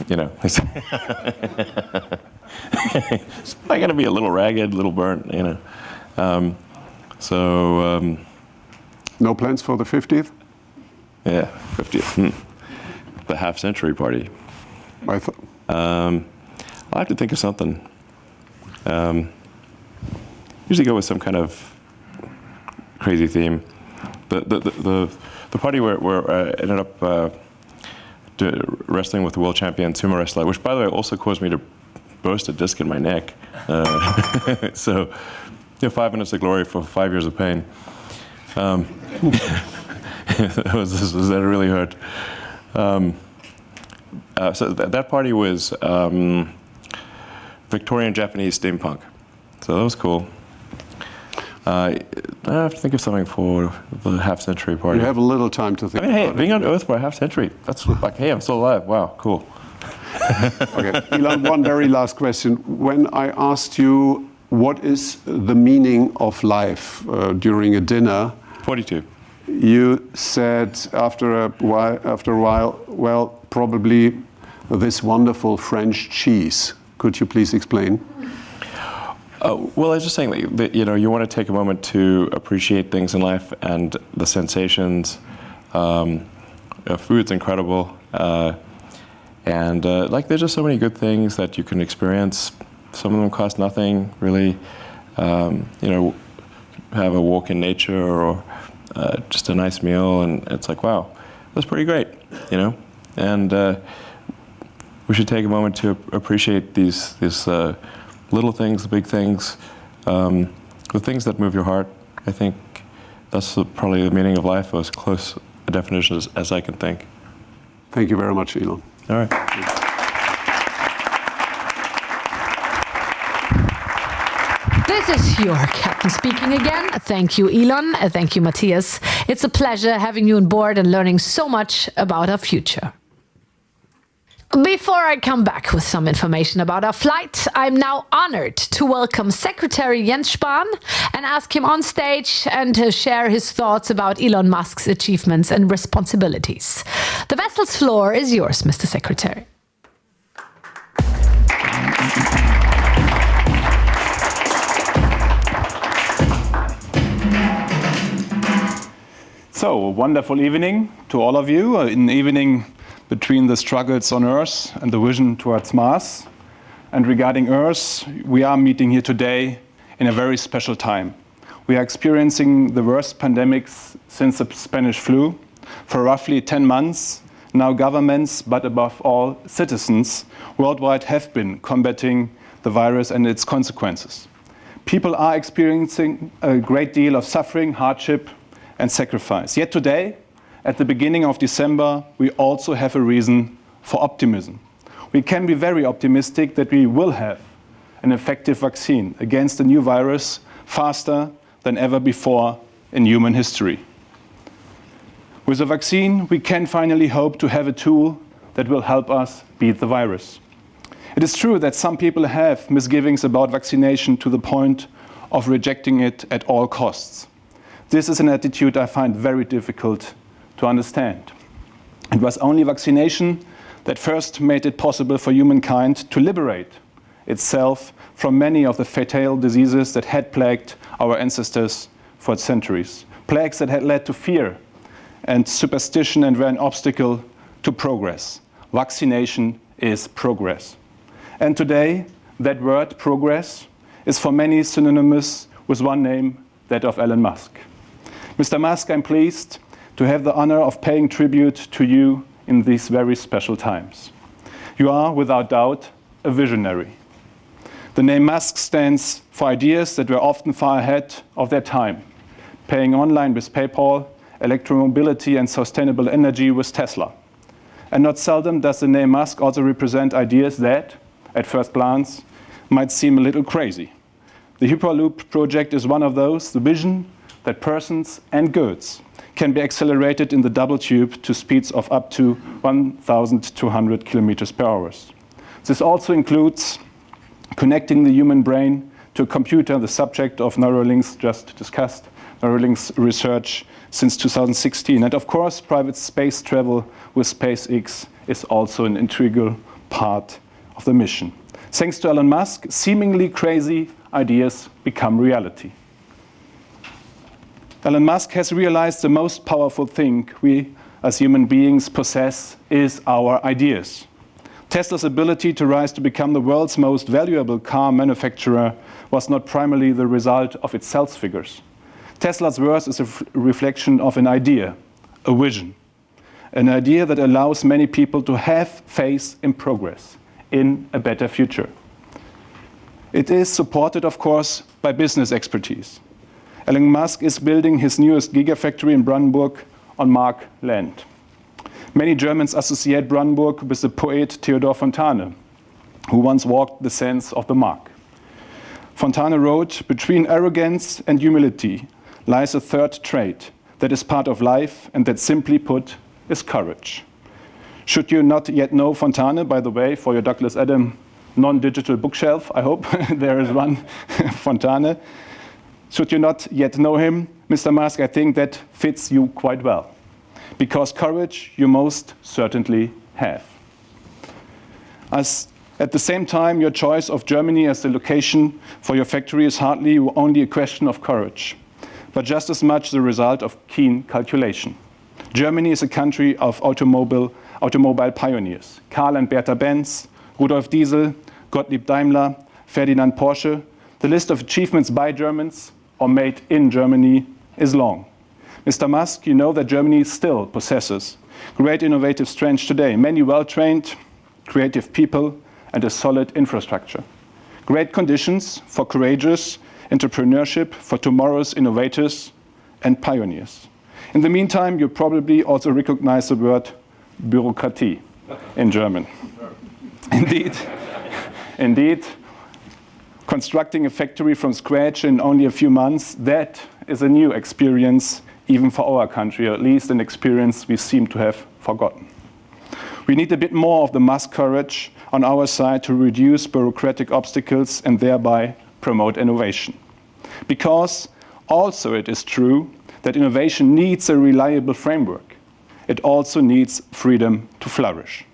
It's probably going to be a little ragged, a little burnt. No plans for the 50th? Yeah, 50th. The half-century party. I'll have to think of something. Usually go with some kind of crazy theme. The party where I ended up wrestling with the world champion sumo wrestler, which by the way also caused me to burst a disc in my neck. So, 5 minutes of glory for 5 years of pain. That really hurt. So that party was Victorian Japanese steampunk. So that was cool. I have to think of something for the half-century party. You have a little time to think. Hey, being on Earth for a half-century, that's like, hey, I'm still alive. Wow, cool. Okay, Elon, one very last question. When I asked you what is the meaning of life during a dinner, 42. You said after a while, well, probably this wonderful French cheese. Could you please explain? Well, I was just saying that you want to take a moment to appreciate things in life and the sensations. Food's incredible, and there's just so many good things that you can experience. Some of them cost nothing, really. Have a walk in nature or just a nice meal, and it's like, wow, that's pretty great, And we should take a moment to appreciate these little things, the big things, the things that move your heart. I think that's probably the meaning of life, as close a definition as I can think. Thank you very much, Elon. All right. This is your captain speaking again. Thank you, Elon. Thank you, Matthias. It's a pleasure having you on board and learning so much about our future. Before I come back with some information about our flight, I'm now honored to welcome Secretary Jens Spahn and ask him on stage and to share his thoughts about Elon Musk's achievements and responsibilities. The vessel's floor is yours, Mr. Secretary. So, a wonderful evening to all of you, an evening between the struggles on Earth and the vision towards Mars. And regarding Earth, we are meeting here today in a very special time. We are experiencing the worst pandemics since the Spanish flu. For roughly 10 months, now governments, but above all citizens worldwide, have been combating the virus and its consequences. People are experiencing a great deal of suffering, hardship, and sacrifice. Yet today, at the beginning of December, we also have a reason for optimism. We can be very optimistic that we will have an effective vaccine against the new virus faster than ever before in human history. With a vaccine, we can finally hope to have a tool that will help us beat the virus. It is true that some people have misgivings about vaccination to the point of rejecting it at all costs. This is an attitude I find very difficult to understand. It was only vaccination that first made it possible for humankind to liberate itself from many of the fatal diseases that had plagued our ancestors for centuries. Plagues that had led to fear and superstition and were an obstacle to progress. Vaccination is progress. And today, that word, progress, is for many synonymous with one name, that of Elon Musk. Mr. Musk, I'm pleased to have the honor of paying tribute to you in these very special times. You are, without doubt, a visionary. The name Musk stands for ideas that were often far ahead of their time. Paying online with PayPal, electromobility and sustainable energy with Tesla. And not seldom does the name Musk also represent ideas that, at first glance, might seem a little crazy. The Hyperloop project is one of those, the vision that persons and goods can be accelerated in the double tube to speeds of up to 1,200 kilometers per hour. This also includes connecting the human brain to a computer, the subject of Neuralinks just discussed, Neuralinks research since 2016. And of course, private space travel with SpaceX is also an integral part of the mission. Thanks to Elon Musk, seemingly crazy ideas become reality. Elon Musk has realized the most powerful thing we as human beings possess is our ideas. Tesla's ability to rise to become the world's most valuable car manufacturer was not primarily the result of its sales figures. Tesla's worth is a reflection of an idea, a vision. An idea that allows many people to have faith in progress, in a better future. It is supported, of course, by business expertise. Elon Musk is building his newest gigafactory in Brandenburg on Mark land. Many Germans associate Brandenburg with the poet Theodor Fontane, who once walked the sands of the Mark. Fontane wrote, "Between arrogance and humility lies a third trait that is part of life and that, simply put, is courage." Should you not yet know Fontane, by the way, for your Douglas Adams non-digital bookshelf, I hope there is one, Fontane. Should you not yet know him, Mr. Musk, I think that fits you quite well. Because courage you most certainly have. At the same time, your choice of Germany as the location for your factory is hardly only a question of courage, but just as much the result of keen calculation. Germany is a country of automobile pioneers. Karl and Bertha Benz, Rudolf Diesel, Gottlieb Daimler, Ferdinand Porsche. The list of achievements by Germans or made in Germany is long. Mr. Musk, you know that Germany still possesses great innovative strengths today, many well-trained, creative people, and a solid infrastructure. Great conditions for courageous entrepreneurship for tomorrow's innovators and pioneers. In the meantime, you probably also recognize the word Bürokratie in German. Indeed, constructing a factory from scratch in only a few months, that is a new experience even for our country, or at least an experience we seem to have forgotten. We need a bit more of the Musk courage on our side to reduce bureaucratic obstacles and thereby promote innovation. Because also it is true that innovation needs a reliable framework. It also needs freedom to flourish.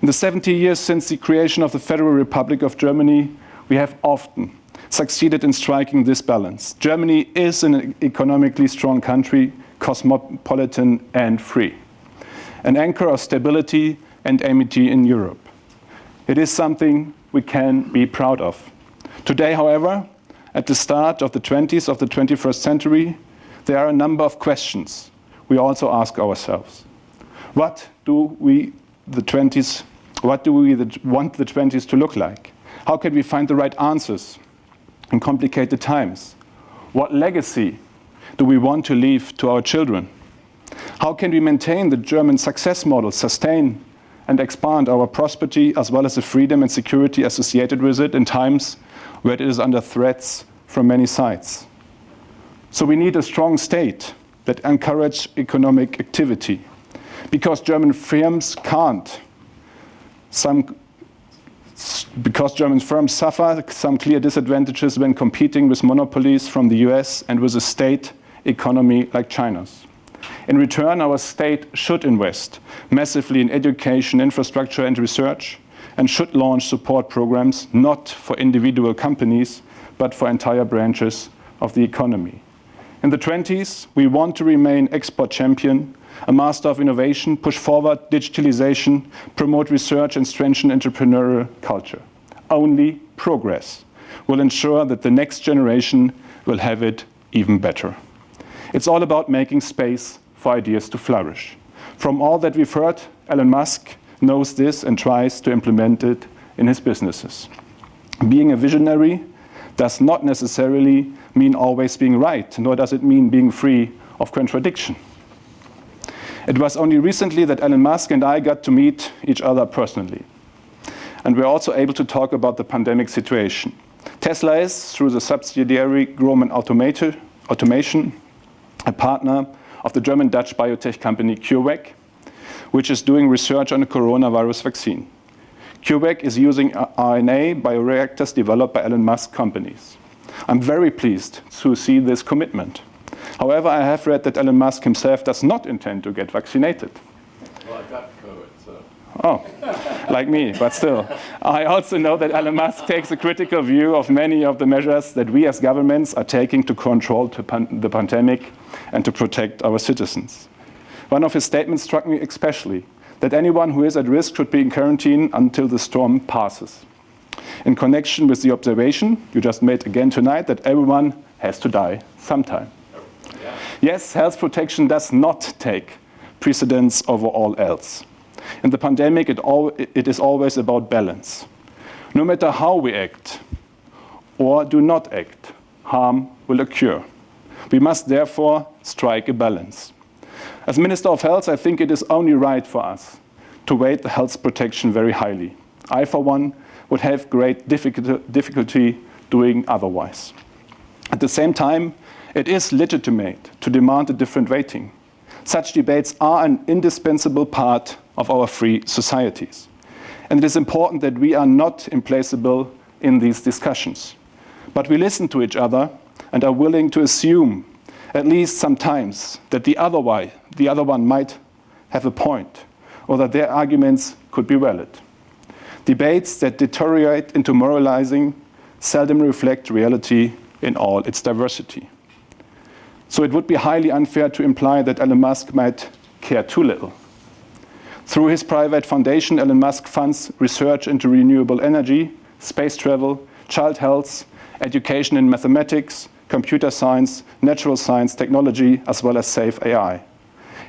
In the 70 years since the creation of the Federal Republic of Germany, we have often succeeded in striking this balance. Germany is an economically strong country cosmopolitan and free. An anchor of stability and amity in Europe. It is something we can be proud of. Today, however, at the start of the 20s of the 21st century, there are a number of questions we also ask ourselves. What do we want the 20s to look like? How can we find the right answers in complicated times? What legacy do we want to leave to our children? How can we maintain the German success model, sustain and expand our prosperity as well as the freedom and security associated with it in times where it is under threats from many sides? So we need a strong state that encourages economic activity, because German firms suffer some clear disadvantages when competing with monopolies from the US and with a state economy like China's. In return, our state should invest massively in education, infrastructure and research, and should launch support programs not for individual companies, but for entire branches of the economy. In the 20s, we want to remain export champion, a master of innovation, push forward digitalization, promote research and strengthen entrepreneurial culture. Only progress will ensure that the next generation will have it even better. It's all about making space for ideas to flourish. From all that we've heard, Elon Musk knows this and tries to implement it in his businesses. Being a visionary does not necessarily mean always being right, nor does it mean being free of contradiction. It was only recently that Elon Musk and I got to meet each other personally. And we're also able to talk about the pandemic situation. Tesla is, through the subsidiary Groman Automation, a partner of the German-Dutch biotech company CureVac, which is doing research on a coronavirus vaccine. CureVac is using RNA bioreactors developed by Elon Musk companies. I'm very pleased to see this commitment. However, I have read that Elon Musk himself does not intend to get vaccinated. Well, I got COVID, so. Oh, like me, but still. I also know that Elon Musk takes a critical view of many of the measures that we as governments are taking to control the pandemic and to protect our citizens. One of his statements struck me especially, that anyone who is at risk should be in quarantine until the storm passes. In connection with the observation you just made again tonight that everyone has to die sometime. Yeah. Yes, health protection does not take precedence over all else. In the pandemic, it is always about balance. No matter how we act or do not act, harm will occur. We must therefore strike a balance. As Minister of Health, I think it is only right for us to weight the health protection very highly. I, for one, would have great difficulty doing otherwise. At the same time, it is legitimate to demand a different weighting. Such debates are an indispensable part of our free societies. And it is important that we are not implacable in these discussions. But we listen to each other and are willing to assume, at least sometimes, that the other one might have a point, or that their arguments could be valid. Debates that deteriorate into moralizing seldom reflect reality in all its diversity. So it would be highly unfair to imply that Elon Musk might care too little. Through his private foundation, Elon Musk funds research into renewable energy, space travel, child health, education in mathematics, computer science, natural science, technology, as well as safe AI.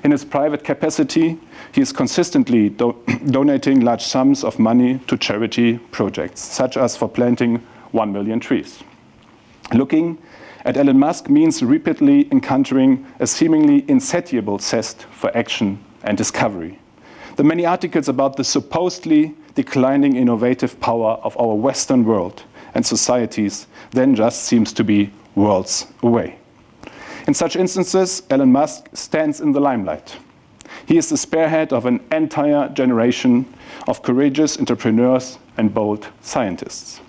In his private capacity, he is consistently donating large sums of money to charity projects, such as for planting 1 million trees. Looking at Elon Musk means repeatedly encountering a seemingly insatiable zest for action and discovery. The many articles about the supposedly declining innovative power of our Western world and societies then just seems to be worlds away. In such instances, Elon Musk stands in the limelight. He is the spearhead of an entire generation of courageous entrepreneurs and bold scientists.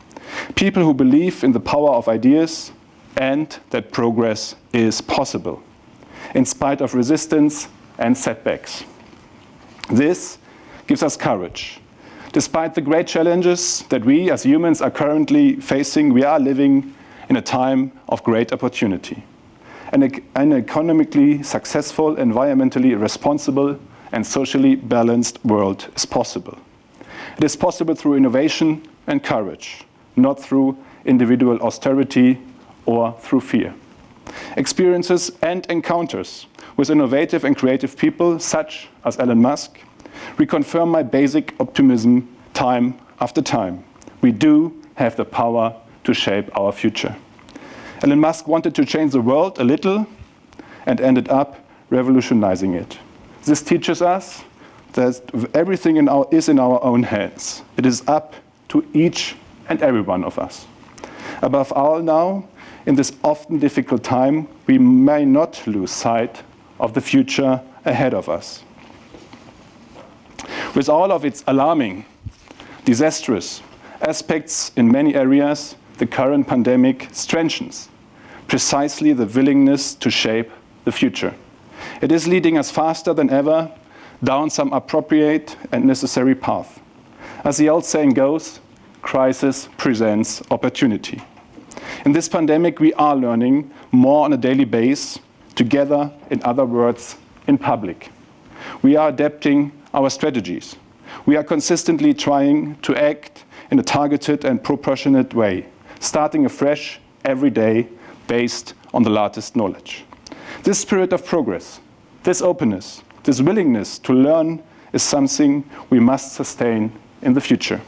People who believe in the power of ideas and that progress is possible, in spite of resistance and setbacks. This gives us courage. Despite the great challenges that we as humans are currently facing, we are living in a time of great opportunity. an economically successful, environmentally responsible, and socially balanced world is possible. It is possible through innovation and courage, not through individual austerity or through fear. Experiences and encounters with innovative and creative people, such as Elon Musk, reconfirm my basic optimism time after time. We do have the power to shape our future. Elon Musk wanted to change the world a little and ended up revolutionizing it. This teaches us that everything is in our own hands. It is up to each and every one of us. Above all now, in this often difficult time, we may not lose sight of the future ahead of us. With all of its alarming, disastrous aspects in many areas, the current pandemic strengthens precisely the willingness to shape the future. It is leading us faster than ever down some appropriate and necessary path. As the old saying goes, crisis presents opportunity. In this pandemic, we are learning more on a daily basis, together, in other words, in public. We are adapting our strategies. We are consistently trying to act in a targeted and proportionate way, starting afresh every day based on the latest knowledge. This spirit of progress, this openness, this willingness to learn is something we must sustain in the future.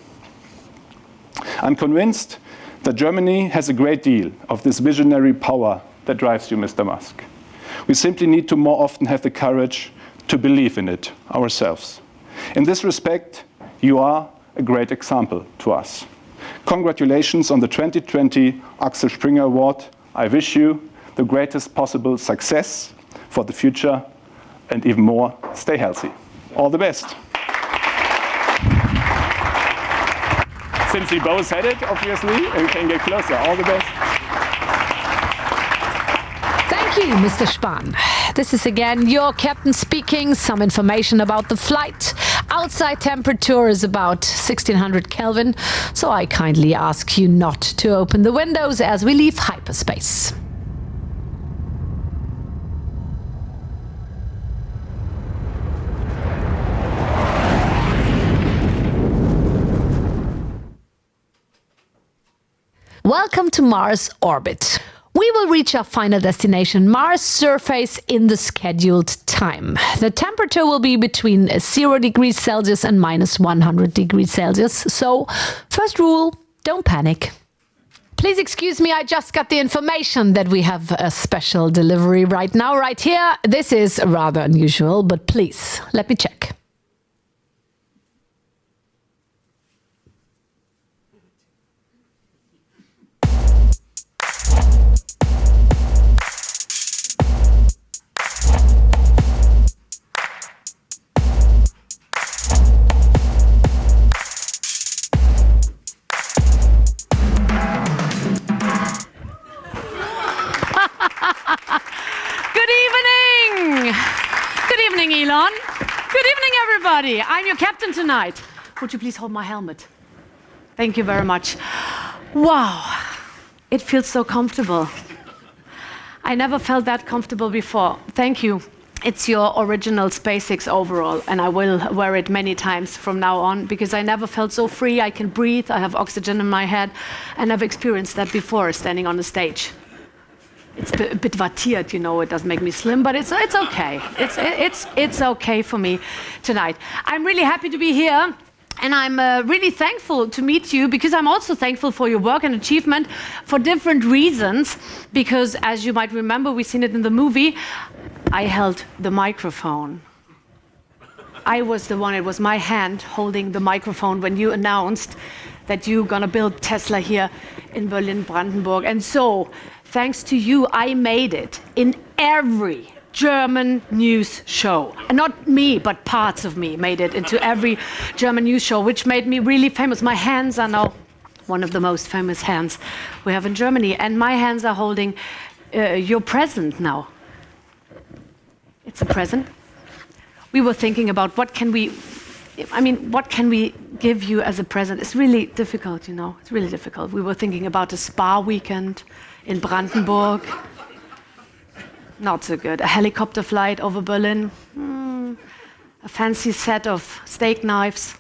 I'm convinced that Germany has a great deal of this visionary power that drives you, Mr. Musk. We simply need to more often have the courage to believe in it ourselves. In this respect, you are a great example to us. Congratulations on the 2020 Axel Springer Award. I wish you the greatest possible success for the future, and even more, stay healthy. All the best. Since we both said it, obviously, we can get closer. All the best. Thank you, Mr. Spahn. This is again your captain speaking. Some information about the flight. Outside temperature is about 1600 Kelvin, so I kindly ask you not to open the windows as we leave hyperspace. Welcome to Mars orbit. We will reach our final destination, Mars surface, in the scheduled time. The temperature will be between 0 degrees Celsius and minus 100 degrees Celsius. So, first rule, don't panic. Please excuse me, I just got the information that we have a special delivery right now, right here. This is rather unusual, but please, let me check. Elon. Good evening, everybody. I'm your captain tonight. Would you please hold my helmet? Thank you very much. Wow, it feels so comfortable. I never felt that comfortable before. Thank you. It's your original SpaceX overall, and I will wear it many times from now on because I never felt so free. I can breathe, I have oxygen in my head, and I've experienced that before standing on the stage. It's a bit wattiert, you know, it doesn't make me slim, but it's okay. It's okay for me tonight. I'm really happy to be here, and I'm really thankful to meet you because I'm also thankful for your work and achievement for different reasons, because as you might remember, we've seen it in the movie, I held the microphone. I was the one, it was my hand holding the microphone when you announced that you're gonna build Tesla here in Berlin-Brandenburg. And so, thanks to you, I made it in every German news show. And not me, but parts of me made it into every German news show, which made me really famous. My hands are now one of the most famous hands we have in Germany. And my hands are holding your present now. It's a present. We were thinking about what can we give you as a present? It's really difficult, you know, it's really difficult. We were thinking about a spa weekend in Brandenburg. Not so good. A helicopter flight over Berlin. A fancy set of steak knives.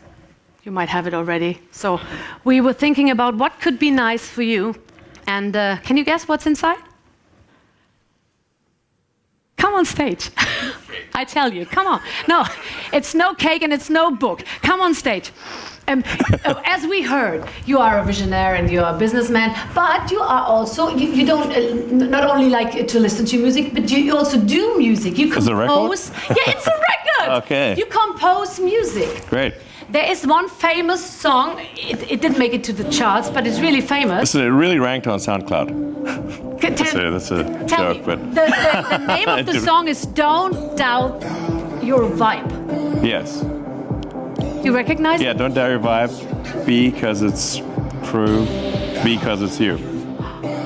You might have it already. So we were thinking about what could be nice for you. And can you guess what's inside? Come on stage. I tell you, come on. No, it's no cake and it's no book. Come on stage. As we heard, you are a visionary and you are a businessman, but you are also, you don't not only like to listen to music, but you also do music. You compose. Is it a record? Yeah, it's a record. Okay. You compose music. Great. There is one famous song, it didn't make it to the charts, but it's really famous. It really ranked on SoundCloud. That's a joke, but... The name of the song is Don't Doubt Your Vibe. Yes. You recognize it? Yeah, don't doubt your vibe. B, because it's true. B, because it's you.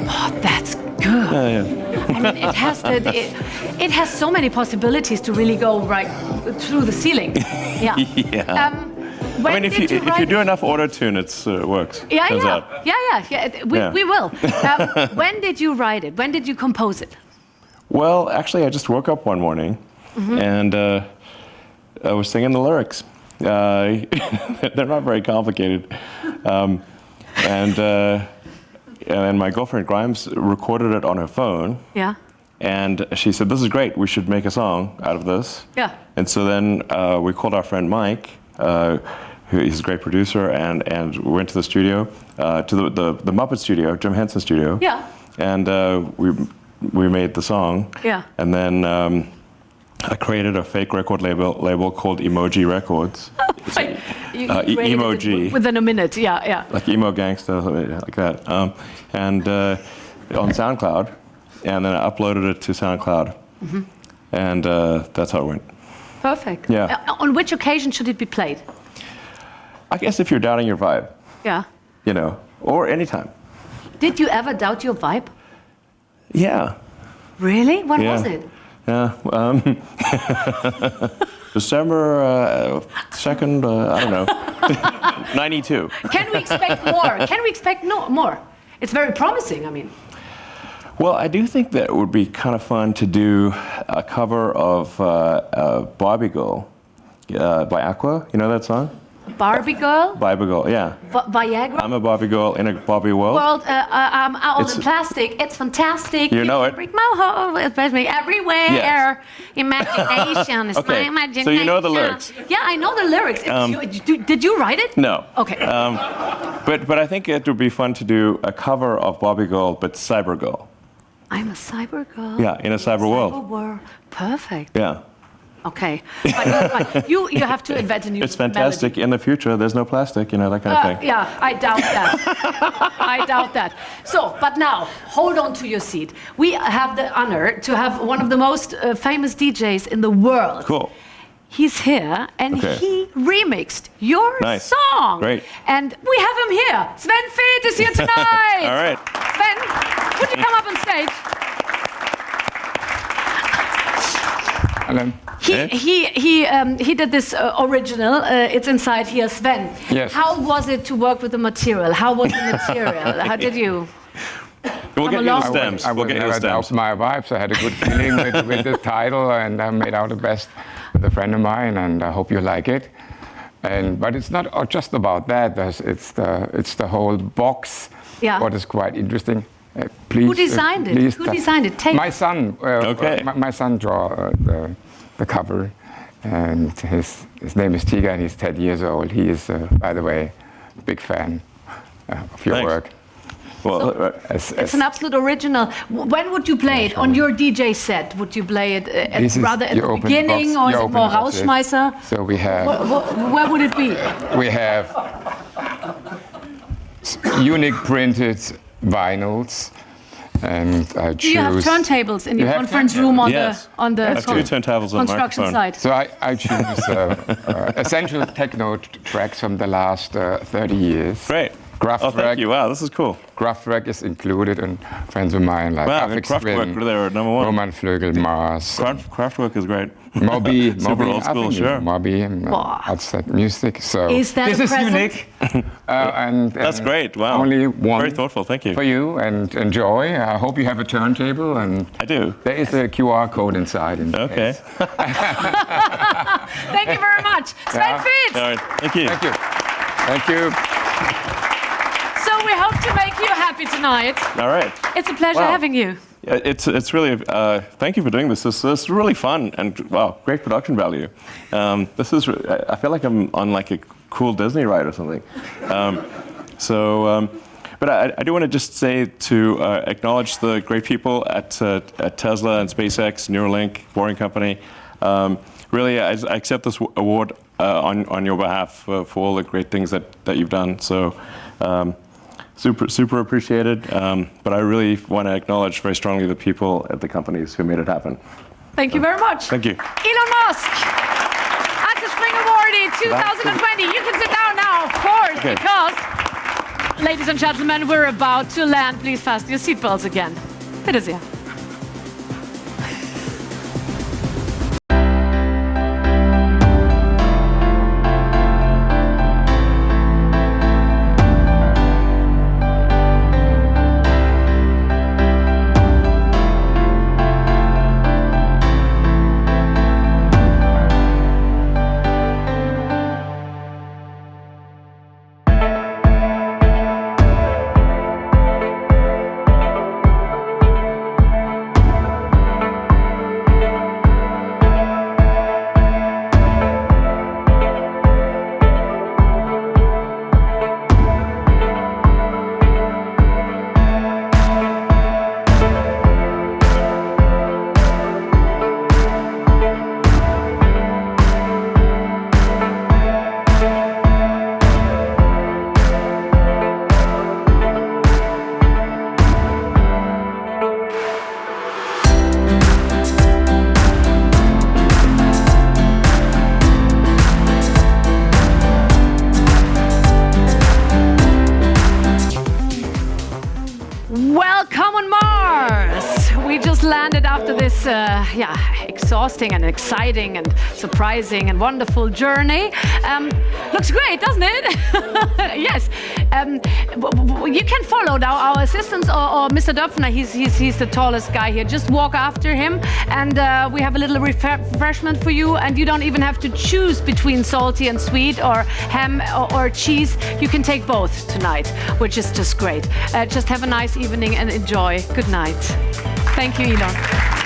Oh, that's good. Yeah. I mean, it has so many possibilities to really go right through the ceiling. Yeah. Yeah. I mean, if you do enough auto-tune, it works. Yeah, turns yeah. out. Yeah. We will. When did you write it? When did you compose it? Well, actually, I just woke up one morning and I was singing the lyrics. They're not very complicated. And my girlfriend Grimes recorded it on her phone. Yeah. And she said, "This is great. We should make a song out of this." Yeah. And so then we called our friend Mike, who's a great producer, and we went to the studio, to the Muppet studio, Jim Henson studio. Yeah. And we made the song. Yeah. And then I created a fake record label called Emoji Records. Emoji. Within a minute, yeah. Like emo gangsta, something like that. And on SoundCloud, and then I uploaded it to SoundCloud, and that's how it went. Perfect. Yeah. On which occasion should it be played? I guess if you're doubting your vibe. Yeah. You know, or anytime. Did you ever doubt your vibe? Yeah. Really? When was it? Yeah. December 2nd, I don't know, 92. Can we expect more? Can we expect more? It's very promising, I mean. Well, I do think that it would be kind of fun to do a cover of Barbie Girl by Aqua. You know that song? Barbie Girl? Barbie Girl, yeah. Viagra? I'm a Barbie girl in a Barbie world. I'm out in plastic. It's fantastic. You know it. Break my heart, especially everywhere. Yes. Imagination is Okay. my imagination. So you know the lyrics. Yeah, I know the lyrics. Did you write it? No. Okay. But I think it would be fun to do a cover of Barbie Girl, but Cyber Girl. I'm a cyber girl. Yeah, in a cyber world. Perfect. Yeah. Okay. But you have to invent a new It's fantastic. melody. In the future, there's no plastic, you know, that kind of thing. Yeah, I doubt that. I doubt that. So, but now, hold on to your seat. We have the honor to have one of the most famous DJs in the world. Cool. He's here, and he remixed your song. Great. And we have him here. Sven Feth is here tonight. All right. Sven, would you come up on stage? Hello. He did this original. It's inside here, Sven. Yes. How was it to work with the material? How was the material? How did you? We'll get you the stems. I would never doubt my vibes. I had a good feeling with the title, and I made out the best with a friend of mine, and I hope you like it. But it's not just about that. It's the whole box. Yeah. What is quite interesting. Please. Who designed it? Who designed it? My son. My son draw the cover, and his name is Tiga, and he's 10 years old. He is, by the way, a big fan of your work. Well, it's an absolute original. When would you play it? On your DJ set? Would you play it rather at the beginning, or is it more Rausschmeißer? So we have... Where would it be? We have unique printed vinyls, and I choose... Do you have turntables in your conference room on the I have two turntables on construction site? So I choose essential techno tracks from the last 30 years. Great. Oh, thank you. Wow, this is cool. Kraftwerk is included, and friends of mine like Kraftwerk, they're number one. Roman Flügel, Mars. Kraftwerk is great. Moby, super old school, sure. Moby, that's that music. So is that this is unique. And that's great. Wow. Only one. Very thoughtful. Thank you. For you, and enjoy. I hope you have a turntable. And I do. There is a QR code inside. Okay. Thank you very much. Sven Fitz. All right. Thank you. Thank you. Thank you. So we hope to make you happy tonight. All right. It's a pleasure having you. Yeah, it's really, thank you for doing this. This is really fun and, wow, great production value. This is, I feel like I'm on like a cool Disney ride or something. But I do want to just say to acknowledge the great people at Tesla and SpaceX, Neuralink, Boring Company. Really, I accept this award on your behalf for all the great things that you've done. So. Super appreciated, but I really want to acknowledge very strongly the people at the companies who made it happen. Thank you very much. Thank you. Elon Musk, Axel Springer Awardee 2020. You can sit down now, of course, because, ladies and gentlemen, we're about to land. Please fasten your seatbelts again. Bitte sehr. Exhausting and exciting and surprising and wonderful journey. Looks great, doesn't it? Yes. You can follow now our assistants or Mr. Döpfner. He's the tallest guy here. Just walk after him, and we have a little refreshment for you. And you don't even have to choose between salty and sweet or ham or cheese. You can take both tonight, which is just great. Just have a nice evening and enjoy. Good night. Thank you, Elon.